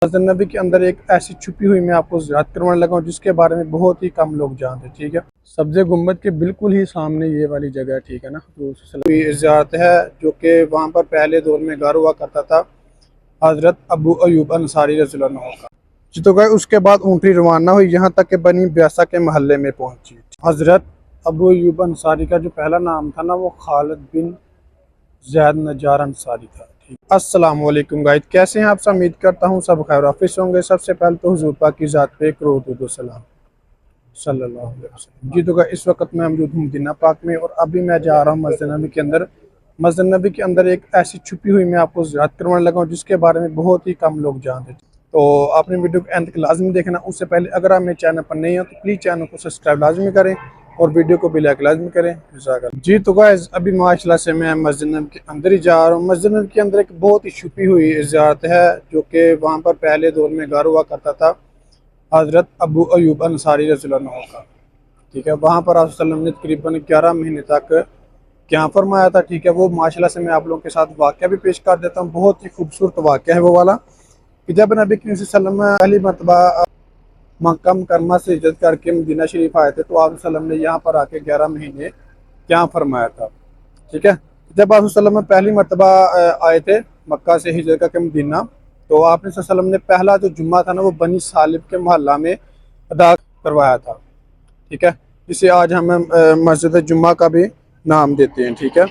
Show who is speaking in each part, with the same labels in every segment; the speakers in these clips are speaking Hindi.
Speaker 1: मस्जिद नबी के अंदर एक ऐसी छुपी हुई मैं आपको ज़ियारत करवाने लगा हूँ जिसके बारे में बहुत ही कम लोग जानते हैं। ठीक है, सब्ज़े गुम्बद के बिल्कुल ही सामने ये वाली जगह है। ठीक है ना, तो ज़ियारत है जो कि वहाँ पर पहले दौर में घर हुआ करता था हज़रत अबू अयूब अंसारी रज़ियल्लाहु अन्हु का। जी तो गए उसके बाद ऊँटनी रवाना हुई यहाँ तक कि बनी ब्यासा के महल्ले में पहुँची। हज़रत अबू अयूब अंसारी का जो पहला नाम था ना वो खालिद बिन ज़ैद नज्जार अंसारी था। ठीक, अस्सलाम वालेकुम गाइस, कैसे हैं आप सब? उम्मीद करता हूँ सब खैर वाफिस होंगे। सबसे पहले तो हुज़ूर पाक की ज़ात पे करोड़ दुरूद व सलाम सल्लल्लाहु अलैहि वसल्लम। जी तो गाइस इस वक्त मैं मौजूद हूँ मदीना पाक में और अभी मैं जा रहा हूँ मस्जिद नबी के अंदर। मस्जिद नबी के अंदर एक ऐसी छुपी हुई मैं आपको ज़ियारत करवाने लगा हूँ जिसके बारे में बहुत ही कम लोग जानते हैं। तो आपने वीडियो को एंड तक लाजमी देखना। उससे पहले अगर आप मेरे चैनल पर नहीं हो तो प्लीज़ चैनल को सब्सक्राइब लाजमी करें और वीडियो को भी लाइक लाजमी करें। जी तो गाइस अभी माशाल्लाह से मैं मस्जिद नबी के अंदर ही जा रहा हूँ। मस्जिद नबी के अंदर एक बहुत ही छुपी हुई ज़ियारत है जो कि वहाँ पर पहले दौर में घर हुआ करता था हज़रत अबू अयूब अंसारी रज़ियल्लाहु अन्हु का। ठीक है, वहाँ पर आप सल्लम ने तकरीबन 11 महीने तक क्या फरमाया था। ठीक है, वो माशाल्लाह से मैं आप लोगों के साथ वाक़या भी पेश कर देता हूँ। बहुत ही खूबसूरत वाक़या है वो वाला कि जब नबी करीम सल्लल्लाहु अलैहि वसल्लम पहली मरतबा मक्का मुकरमा से हिजरत करके मदीना शरीफ आए थे तो आप सल्लम ने यहाँ पर आके 11 महीने क्या फरमाया था। ठीक है, जब आप सल्लम में पहली मरतबा आए थे मक्का से हिजरत करके मदीना तो आपने सल्लम ने पहला जो जुम्मा था ना वो बनी सालिब के मोहल्ला में अदा करवाया था। ठीक है, जिसे आज हम मस्जिद जुम्मा का भी नाम देते हैं। ठीक है,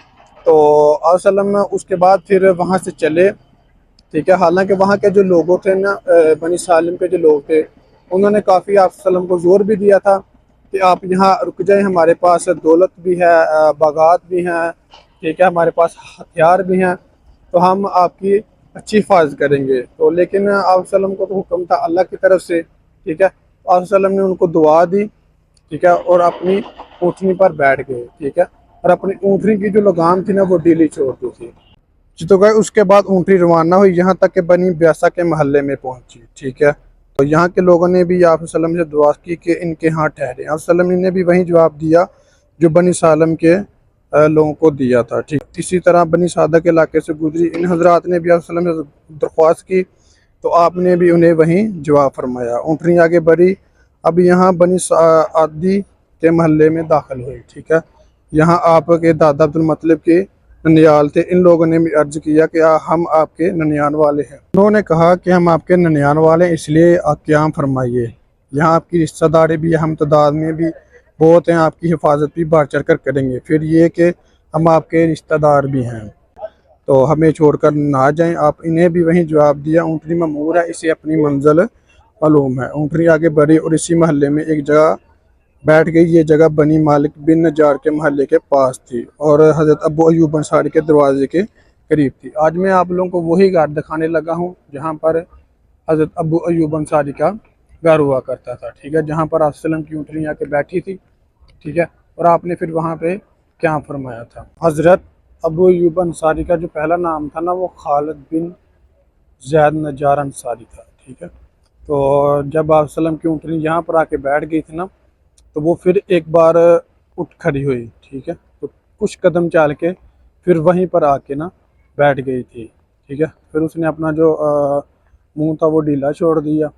Speaker 1: तो आप सल्लम उसके बाद फिर वहाँ से चले। ठीक है, हालांकि वहाँ के जो लोगों थे ना बनी सालिम के जो लोग थे उन्होंने काफ़ी आप सल्लम को जोर भी दिया था कि आप यहाँ रुक जाएं, हमारे पास दौलत भी है, बागात भी हैं। ठीक है, हमारे पास हथियार भी हैं, तो हम आपकी अच्छी हिफाजत करेंगे। तो लेकिन आप सल्लम को तो हुक्म था अल्लाह की तरफ से। ठीक है, तो आप सल्लम ने उनको दुआ दी। ठीक है, और अपनी ऊँटनी पर बैठ गए। ठीक है, और अपनी ऊँटनी की जो लगाम थी ना वो ढीली छोड़ दी थी। जी तो गए उसके बाद ऊँटनी रवाना हुई यहाँ तक कि बनी ब्यासा के महल्ले में पहुंची। ठीक है, तो यहाँ के लोगों ने भी आप सल्लम से दुआ की कि इनके यहाँ ठहरे। आप सल्लम ने भी वही जवाब दिया जो बनी सालम के लोगों को दिया था। ठीक, इसी तरह बनी सादा के इलाके से गुजरी इन हजरात ने भी आप सल्लम से दरख्वास्त की तो आपने भी उन्हें वहीं जवाब फरमाया। ऊँटनी आगे बढ़ी, अब यहाँ बनी आदि के महल्ले में दाखिल हुई। ठीक है, यहाँ आपके दादा अब्दुल मतलब के ननियाल थे। इन लोगों ने भी अर्ज किया कि हम आपके ननियाल वाले हैं। उन्होंने कहा कि हम आपके ननियाल वाले हैं, इसलिए आप क़याम फरमाइए। यहाँ आपकी रिश्तेदारी भी हम तदाद में भी बहुत हैं, आपकी हिफाजत भी बढ़ चढ़ कर करेंगे। फिर ये कि हम आपके रिश्तेदार भी हैं तो हमें छोड़कर ना जाएं। आप इन्हें भी वहीं जवाब दिया। ऊँटनी ममूर है, इसे अपनी मंजिल मालूम है। ऊँटनी आगे बढ़ी और इसी महल्ले में एक जगह बैठ गई। ये जगह बनी मालिक बिन नज्जार के महल्ले के पास थी और हज़रत अबू अयूब अंसारी के दरवाजे के करीब थी। आज मैं आप लोगों को वही घर दिखाने लगा हूँ जहाँ पर हज़रत अबू अयूब अंसारी का घर हुआ करता था। ठीक है, जहाँ पर आप सल्लम की ऊँटनी आके बैठी थी। ठीक है, और आपने फिर वहाँ पे क्या फरमाया था। हज़रत अबू अयूब अंसारी का जो पहला नाम था ना वो खालिद बिन ज़ैद नज्जार अंसारी था। ठीक है, तो जब आप सल्लम की ऊँटनी यहाँ पर आके बैठ गई थी ना तो वो फिर एक बार उठ खड़ी हुई। ठीक है, तो कुछ कदम चल के फिर वहीं पर आके ना बैठ गई थी। ठीक है, फिर उसने अपना जो मुंह था वो ढीला छोड़ दिया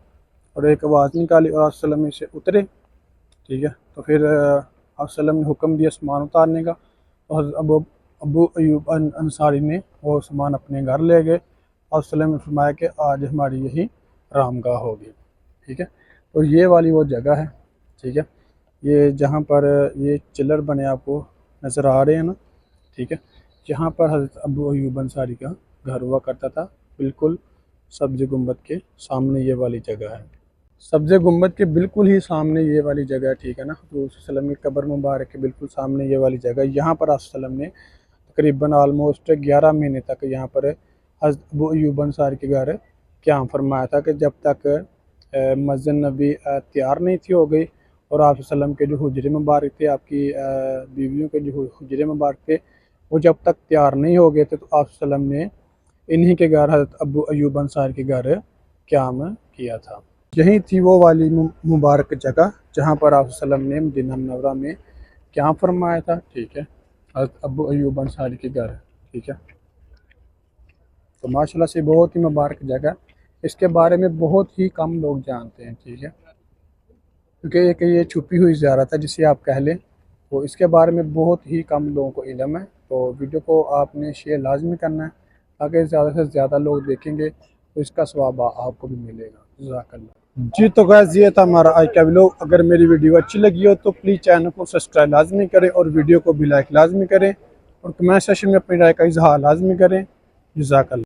Speaker 1: और एक आवाज़ निकाली और आप सल्लम से उतरे। ठीक है, तो फिर आप सल्लम ने हुक्म दिया सामान उतारने का और अबू अयूब अंसारी ने वो सामान अपने घर ले गए और सल्लम ने फरमाया कि आज हमारी यही रामगाह होगी। ठीक है, तो ये वाली वो जगह है। ठीक है, ये जहाँ पर ये चिल्लर बने आपको नज़र आ रहे हैं ना। ठीक है, जहाँ पर हज़रत अबू अयूब अंसारी का घर हुआ करता था बिल्कुल सब्ज़ गुम्बद के सामने ये वाली जगह है। सब्ज़ गुम्बद के बिल्कुल ही सामने ये वाली जगह है। ठीक है ना, तो वसल्लम की कब्र मुबारक के बिल्कुल सामने ये वाली जगह। यहाँ पर वसल्लम ने तकरीबन आलमोस्ट 11 महीने तक यहाँ पर हज़रत अबू अयूब अंसारी के घर क़याम फरमाया था कि जब तक मस्जिद नबी तैयार नहीं थी हो गई और आप वसल्लम के जो हुजरे मुबारक थे, आपकी बीवियों के जो हुजरे मुबारक थे वो जब तक तैयार नहीं हो गए थे तो आप वसल्लम ने इन्हीं के घर हज़रत अबू अयूब अंसारी के घर क़याम किया था। यही थी वो वाली मुबारक जगह जहाँ पर आप वसल्लम ने मदीना मुनव्वरा में क़याम फरमाया था। ठीक है, हज़रत अबू अयूब अंसारी के घर। ठीक है, तो माशाल्लाह से बहुत ही मुबारक जगह। इसके बारे में बहुत ही कम लोग जानते हैं, ठीक है, क्योंकि एक ये छुपी हुई ज़ियारत है जिसे आप कह लें, तो इसके बारे में बहुत ही कम लोगों को इल्म है। तो वीडियो को आपने शेयर लाजमी करना है ताकि ज़्यादा से ज़्यादा लोग देखेंगे तो इसका सवाब आपको भी मिलेगा। जज़ाकल्लाह। जी तो गैस ये था हमारा आज का व्लॉग। अगर मेरी वीडियो अच्छी लगी हो तो प्लीज़ चैनल को सब्सक्राइब लाजमी करें और वीडियो को भी लाइक लाजमी करें और कमेंट सेक्शन में अपनी राय का इजहार लाजमी करें। जज़ाकल्लाह।